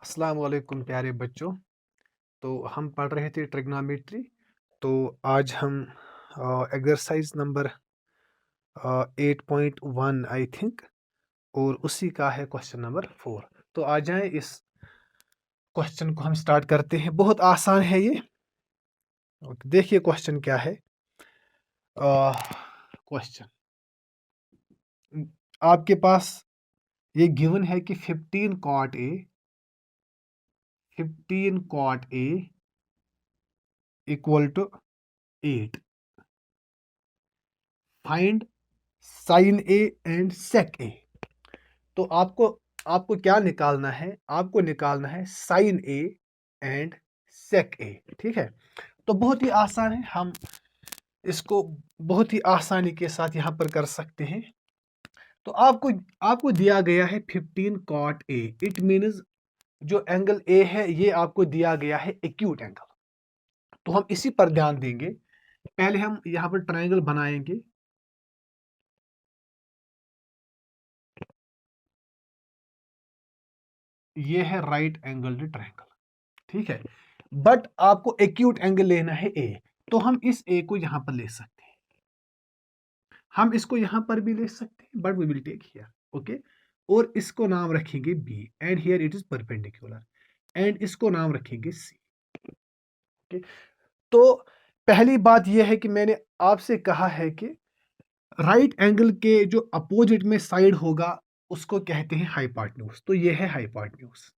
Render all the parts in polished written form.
अस्सलाम वालेकुम प्यारे बच्चों। तो हम पढ़ रहे थे ट्रिग्नोमेट्री। तो आज हम एक्सरसाइज नंबर 8.1 आई थिंक, और उसी का है क्वेश्चन नंबर 4। तो आ जाएं, इस क्वेश्चन को हम स्टार्ट करते हैं। बहुत आसान है ये। देखिए क्वेश्चन क्या है। क्वेश्चन आपके पास ये गिवन है कि 15 cot A equal to 8। Find sine A and sec A. तो आपको आपको क्या निकालना है? आपको निकालना है साइन ए एंड सेक ए। ठीक है। तो बहुत ही आसान है, हम इसको बहुत ही आसानी के साथ यहां पर कर सकते हैं। तो आपको आपको दिया गया है 15 cot A। इट मीन्स जो एंगल ए है ये आपको दिया गया है एक्यूट एंगल। तो हम इसी पर ध्यान देंगे। पहले हम यहां पर ट्रायंगल बनाएंगे। ये है राइट एंगल्ड ट्रायंगल। ठीक है। बट आपको एक्यूट एंगल लेना है ए। तो हम इस ए को यहां पर ले सकते हैं, हम इसको यहां पर भी ले सकते हैं, but we will take here. Okay. और इसको नाम रखेंगे B and here it is perpendicular, and इसको नाम रखेंगे सी। ओके। तो पहली बात यह है कि मैंने आपसे कहा है कि राइट एंगल के जो अपोजिट में साइड होगा उसको कहते हैं हाइपोटेन्यूज। तो ये है हाइपोटेन्यूज।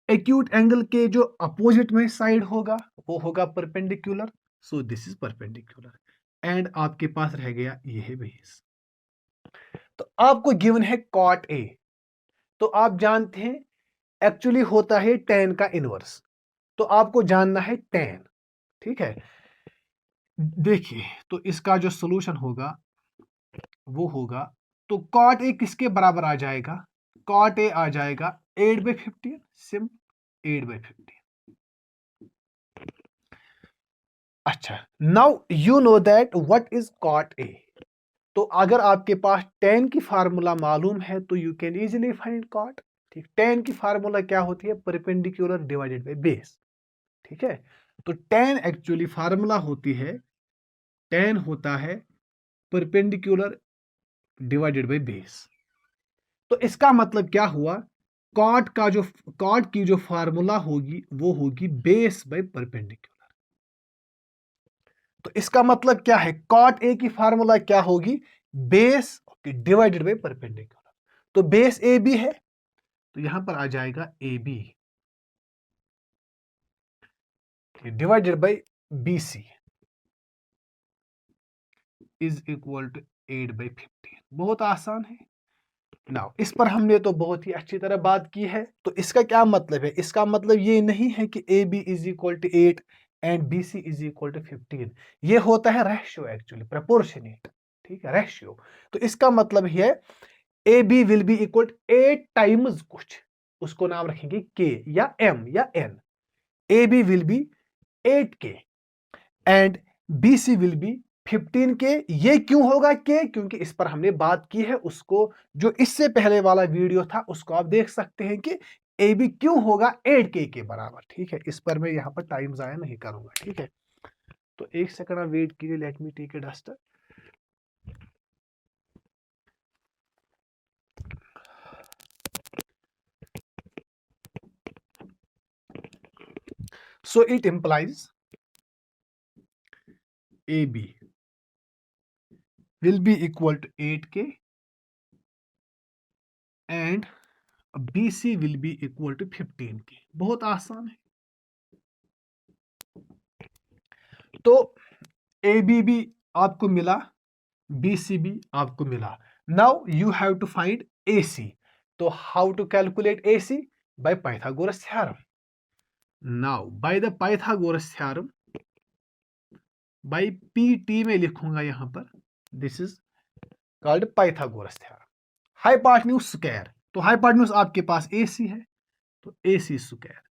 एक्यूट एंगल के जो अपोजिट में साइड होगा वो होगा perpendicular. So this is perpendicular, and आपके पास रह गया ये है बेस। तो आपको गिवन है कॉट ए। तो आप जानते हैं एक्चुअली होता है tan का इनवर्स। तो आपको जानना है tan। ठीक है। देखिए, तो इसका जो सोल्यूशन होगा वो होगा, तो कॉट ए किसके बराबर आ जाएगा? कॉट ए आ जाएगा 8/15। सिम 8/15। अच्छा, now you know that what is cot A. तो अगर आपके पास tan की फार्मूला मालूम है तो you can easily find cot. ठीक, tan की फार्मूला क्या होती है? Perpendicular divided by base. ठीक है। तो tan एक्चुअली फार्मूला होती है, tan होता है परपेंडिकुलर डिवाइडेड बाय बेस। तो इसका मतलब क्या हुआ? कॉट का जो कॉट की जो फार्मूला होगी वो होगी बेस बाय परपेंडिकुलर। तो इसका मतलब क्या है? कॉट ए की फार्मूला क्या होगी? Base divided by perpendicular. तो बेस ए बी है, तो यहां पर आ जाएगा A B divided by B C is equal to 8/15। बहुत आसान है। नाउ इस पर हमने तो बहुत ही अच्छी तरह बात की है। तो इसका क्या मतलब है? इसका मतलब ये नहीं है कि A B is equal to 8 and B C is equal to 15। ये होता है रेशियो, एक्चुअली प्रोपोर्शनेट। ठीक है, रेशियो। तो इसका मतलब है A B will be equal 8 times कुछ, उसको नाम रखेंगे के या एम या N. A B will be 8K and B C will be 15K। ये क्यों होगा के? क्योंकि इस पर हमने बात की है, उसको जो इससे पहले वाला वीडियो था उसको आप देख सकते हैं कि ए बी क्यों होगा 8K के बराबर। ठीक है, इस पर मैं यहां पर टाइम जाया नहीं करूंगा। ठीक है। तो एक सेकंड आप वेट कीजिए, let me take a duster. So it implies A B will be equal to 8K and BC will be equal to 15K। बहुत आसान है। तो AB भी आपको मिला, BC भी आपको मिला। Now you have to find AC। तो how to calculate AC? By Pythagoras theorem. Now by the Pythagoras theorem, by PT में लिखूंगा यहां पर, this is called Pythagoras theorem. Hypotenuse square, तो हाइपोटेन्यूज आपके पास AC है, तो AC square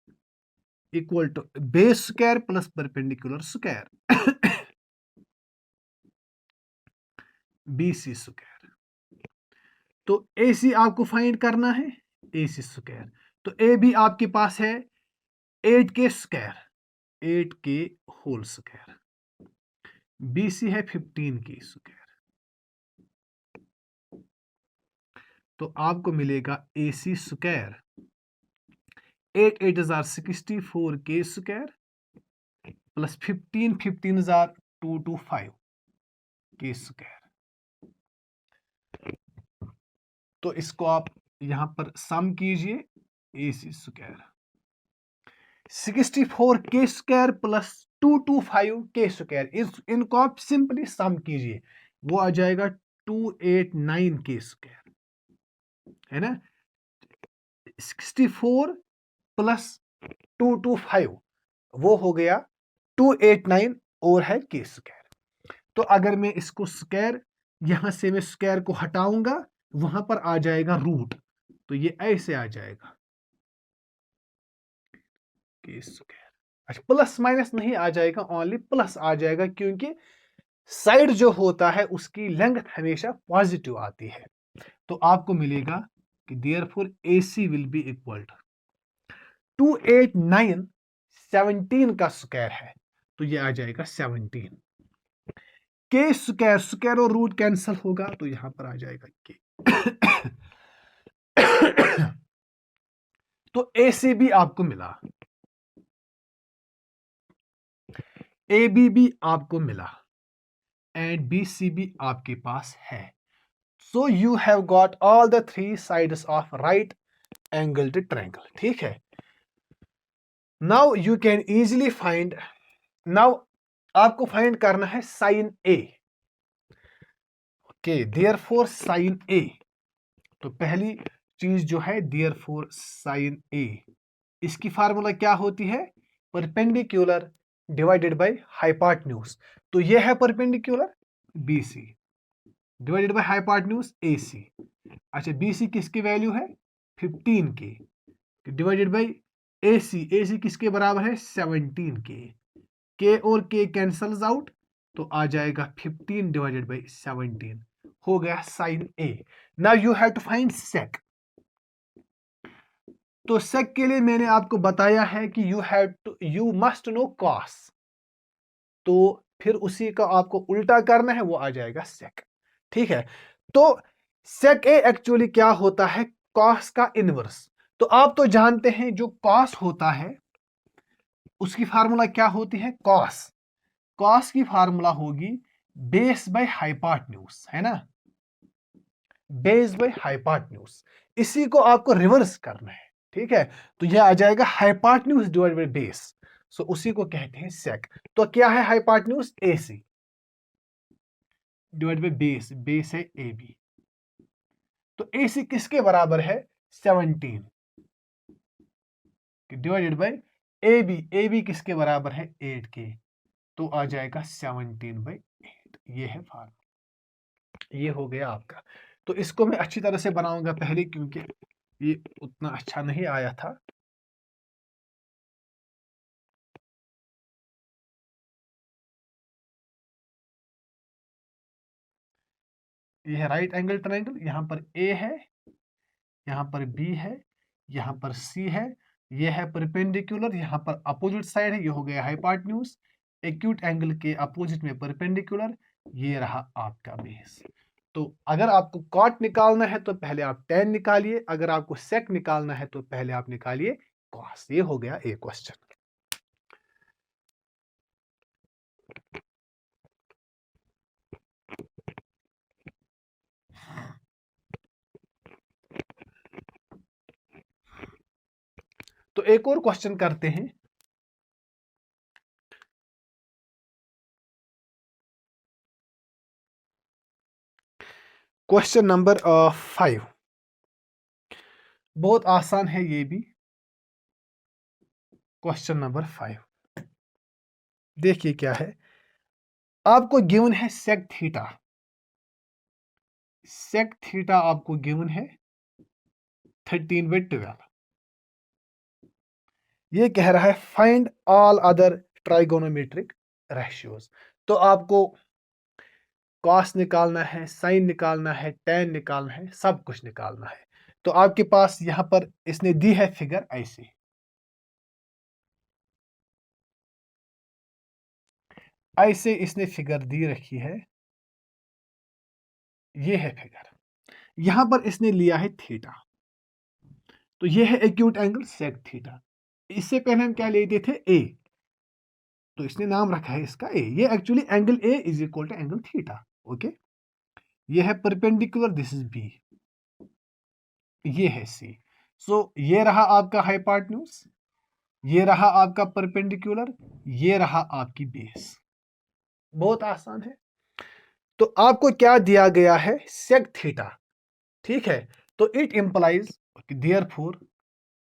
equal to base square plus perpendicular square BC square. तो AC आपको फाइंड करना है, AC स्क्वायर। तो ए बी आपके पास है 8k square, 8k whole square, B C है 15k स्क्वायर। तो आपको मिलेगा A C square 8 8 64k square plus 15 15 225 के स्क्वायर। तो इसको आप यहां पर सम कीजिए, A C square 64k square plus 225k square, इनको आप सिंपली सम कीजिए, वो आ जाएगा 289k स्क्वायर, है ना। 64 प्लस 225 वो हो गया 289 और है के स्क्वायर। तो अगर मैं इसको स्क्वायर, यहां से मैं स्क्वायर को हटाऊंगा, वहां पर आ जाएगा रूट, तो ये ऐसे आ जाएगा के स्क्वायर। अच्छा, प्लस माइनस नहीं आ जाएगा, ओनली प्लस आ जाएगा, क्योंकि साइड जो होता है उसकी लेंथ हमेशा पॉजिटिव आती है। तो आपको मिलेगा कि therefore AC will be equal to 289 17 का स्क्वायर है, तो ये आ जाएगा 17 के स्क्वायर, स्क्वायर और रूट कैंसिल होगा, तो यहां पर आ जाएगा के। तो AC भी आपको मिला, AB भी आपको मिला, एंड BC भी आपके पास है। So you have got all the 3 sides of right angled triangle, ठीक है। Now you can easily find, now आपको फाइंड करना है sine A, okay, therefore sine A। तो पहली चीज जो है देयरफॉर साइन A, इसकी फार्मूला क्या होती है, परपेंडिकुलर डिवाइडेड बाय हाइपोटेन्यूज। तो ये है perpendicular BC divided by hypotenuse AC। अच्छा, BC किसकी वैल्यू है 15k divided by AC, AC किसके बराबर है 17k, k और k कैंसल्स आउट, तो आ जाएगा 15 डिवाइडेड बाय 17, हो गया sine A। Now you have to find sec. तो सेक के लिए मैंने आपको बताया है कि यू मस्ट नो कॉस, तो फिर उसी का आपको उल्टा करना है, वो आ जाएगा सेक, ठीक है। तो सेक ए एक्चुअली क्या होता है, कॉस का इनवर्स। तो आप तो जानते हैं जो कॉस होता है उसकी फार्मूला क्या होती है, कॉस, कॉस की फार्मूला होगी बेस बाय हाइपोटेन्यूज, है ना, बेस बाय हाइपोटेन्यूज। इसी को आपको रिवर्स करना है, ठीक है। तो यह आ जाएगा हाइपोटेन्यूज डिवाइडेड बाय बेस, सो उसी को कहते हैं सेक। तो क्या है hypotenuse, AC divide by base, base है AB। तो AC किसके बराबर है 17 डिवाइडेड बाय AB, AB किसके बराबर है 8k, तो आ जाएगा 17/8। ये है फार्मूला, ये हो गया आपका। तो इसको मैं अच्छी तरह से बनाऊंगा पहले, क्योंकि ये उतना अच्छा नहीं आया था। ये है राइट एंगल ट्रायंगल, यहां पर A है, यहां पर B है, यहां पर C है, ये है परपेंडिकुलर, यहां पर अपोजिट साइड है, ये हो गया हाइपोटेन्यूज, एक्यूट एंगल के अपोजिट में परपेंडिकुलर, ये रहा आपका बेस। तो अगर आपको कॉट निकालना है तो पहले आप tan निकालिए, अगर आपको सेक निकालना है तो पहले आप निकालिए कॉस। ये हो गया एक क्वेश्चन। तो एक और क्वेश्चन करते हैं। क्वेश्चन नंबर 5, बहुत आसान है ये भी। क्वेश्चन नंबर 5 देखिए क्या है, आपको गिवन है सेक थीटा, सेक थीटा आपको गिवन है 13/12। ये कह रहा है find all other trigonometric ratios. तो आपको कॉस निकालना है, साइन निकालना है, tan निकालना है, सब कुछ निकालना है। तो आपके पास यहां पर इसने दी है फिगर ऐसे इसने फिगर दी रखी है, ये है फिगर। यहां पर इसने लिया है थीटा, तो ये है एक्यूट एंगल सेक थीटा। इससे पहले हम क्या लेते थे, ए, तो इसने नाम रखा है इसका ए। ये actually angle A is equal to angle theta. Okay, ये है परपेंडिकुलर, दिस इज बी, ये है सी। सो ये रहा आपका हाइपोटेन्यूज, ये रहा आपका परपेंडिकुलर, ये रहा आपकी बेस। बहुत आसान है। तो आपको क्या दिया गया है, सेक थीटा, ठीक है। तो इट इंप्लाइज देयरफॉर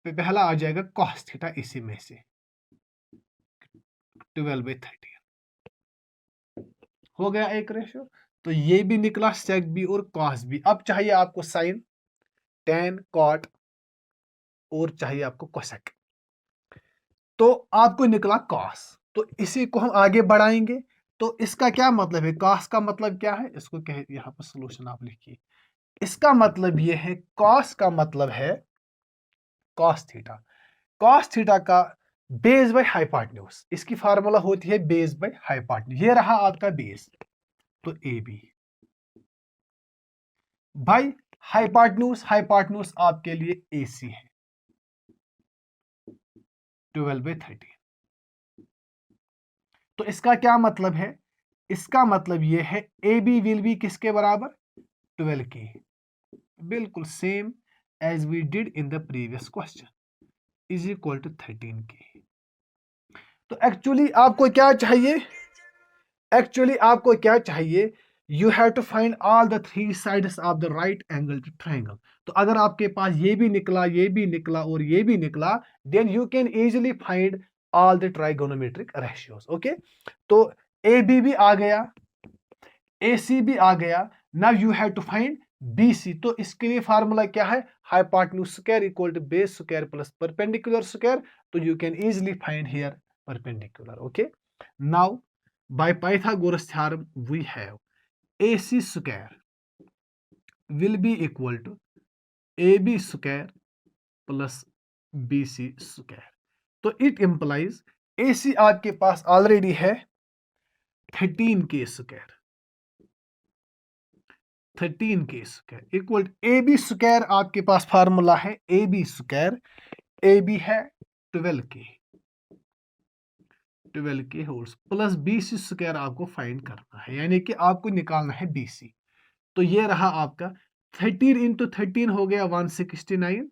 पहला आ जाएगा कॉस थीटा, इसी में से 12/13 हो गया एक रेशियो। तो ये भी निकला सेक भी और कॉस भी। अब चाहिए आपको साइन, टेन, कॉट और चाहिए आपको कोसेक। तो आपको निकला कॉस, तो इसी को हम आगे बढ़ाएंगे। तो इसका क्या मतलब है, कॉस का मतलब क्या है, इसको कह यहां पर सोल्यूशन आप लिखिए। इसका मतलब ये है, कॉस का मतलब है कॉस थीटा। कॉस थीटा का बेस बाय हाइपोटेन्यूज, इसकी फार्मूला होती है बेस बाय हाइपोटेन्यूज। ये रहा आपका बेस, तो A B by hypotenuse. Hypotenuse आपके लिए ए सी है, 12/13। तो इसका क्या मतलब है, इसका मतलब ये है ए बी विल बी किसके बराबर, 12 के, बिल्कुल same as we did in the previous question, is equal to 13 K. तो एक्चुअली आपको क्या चाहिए, एक्चुअली आपको क्या चाहिए, you have to find all the three sides of the right angle triangle. तो अगर आपके पास ये भी निकला, ये भी निकला और ये भी निकला, then you can easily find all the trigonometric ratios. Okay, तो ए बी भी आ गया, ए सी भी आ गया, now you have to find B C. तो इसके लिए फार्मूला क्या है, hypotenuse square equal to base square plus perpendicular square. तो you can easily find here perpendicular. Okay, now by Pythagoras theorem we have AC square will be equal to AB square plus BC square। तो it implies AC आपके पास already है 13 के square, 13 के square equal AB square. आपके पास formula है AB square, AB है 12 के, 12 के होल्स प्लस BC स्क्वायर आपको फाइंड करना है, यानी कि आपको निकालना है BC। तो ये रहा आपका 13 इंटू 13 हो गया 169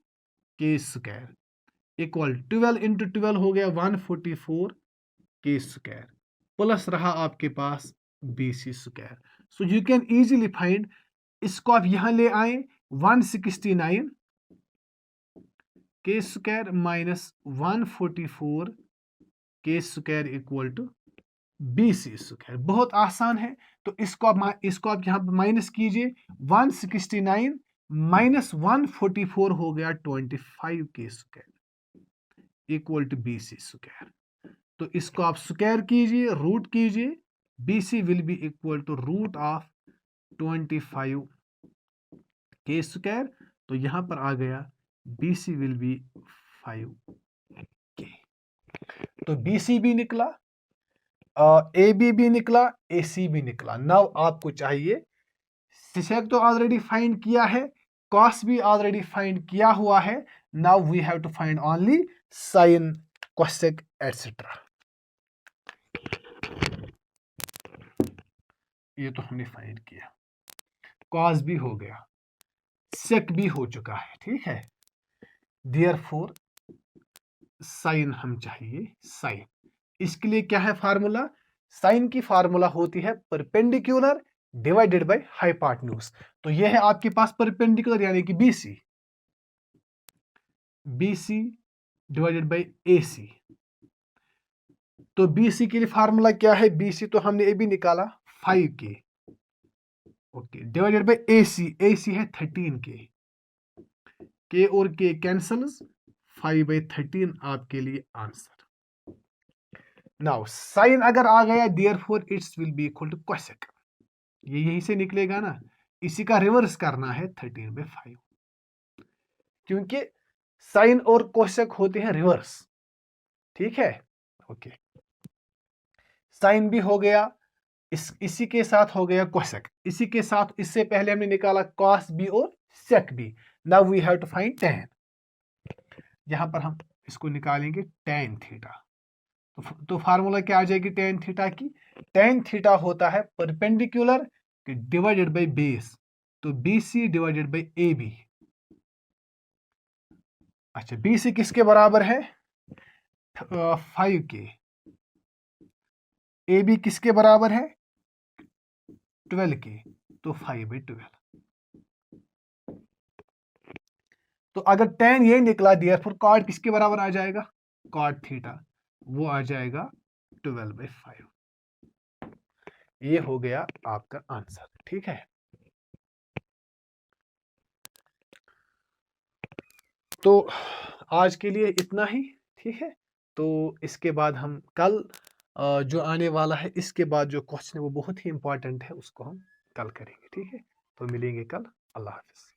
के स्क्वायर इक्वल 12 इंटू 12 हो गया 144 के स्क्वायर प्लस रहा आपके पास BC square. So you can easily find, इसको आप यहां ले आए 169 के square minus 144 K square equal to BC square. बहुत आसान है। तो इसको आप यहां पर माइनस कीजिए, 169 माइनस 144 हो गया 25 K square equal to BC square. तो इसको आप स्क्वायर कीजिए, रूट कीजिए, BC will be equal to root of 25 K square. तो यहां पर आ गया BC विल बी 5 के। तो BC भी निकला, ए बी भी निकला, ए सी भी निकला। नाउ आपको चाहिए, सेक तो ऑलरेडी फाइंड किया है, कॉस भी ऑलरेडी फाइंड किया हुआ है। Now we have to find only sine, cosec etcetera. ये तो हमने फाइंड किया, कॉस भी हो गया, सेक भी हो चुका है, ठीक है। देयरफॉर साइन हम चाहिए, साइन। इसके लिए क्या है फार्मूला, साइन की फार्मूला होती है परपेंडिकुलर डिवाइडेड बाय हाइपोटेन्यूज। तो ये है आपके पास परपेंडिकुलर यानी कि BC, BC divided by AC। तो BC के लिए फार्मूला क्या है, BC तो हमने अभी निकाला 5 के, okay, divided by AC, AC है 13 के और के कैंसल्स, 5/13 आपके लिए आंसर। नाउ साइन अगर आ गया, therefore it's will be equal to cosec, ये यहीं से निकलेगा ना, इसी का रिवर्स करना है 13/5। क्योंकि साइन और कोसेक होते हैं रिवर्स। ठीक है, ओके। साइन भी हो गया, इसी के साथ हो गया कोसेक, इसी के साथ इससे पहले हमने निकाला कॉस बी और sec B. Now we have to find tan। यहां पर हम इसको निकालेंगे tan थीटा। तो फार्मूला क्या आ जाएगी tan थीटा की? tan थीटा होता है परपेंडिकुलर डिवाइडेड बाय बेस, तो BC डिवाइडेड बाय AB। अच्छा, BC किसके बराबर है? 5 के। AB किसके बराबर है? 12 के, तो 5/12। तो अगर tan ये निकला दिया, फिर कॉट किसके बराबर आ जाएगा? कॉट थीटा, वो आ जाएगा 12/5। ये हो गया आपका आंसर। ठीक है, तो आज के लिए इतना ही। ठीक है, तो इसके बाद हम कल जो आने वाला है, इसके बाद जो क्वेश्चन है वो बहुत ही इंपॉर्टेंट है, उसको हम कल करेंगे। ठीक है, तो मिलेंगे कल। अल्लाह हाफिज।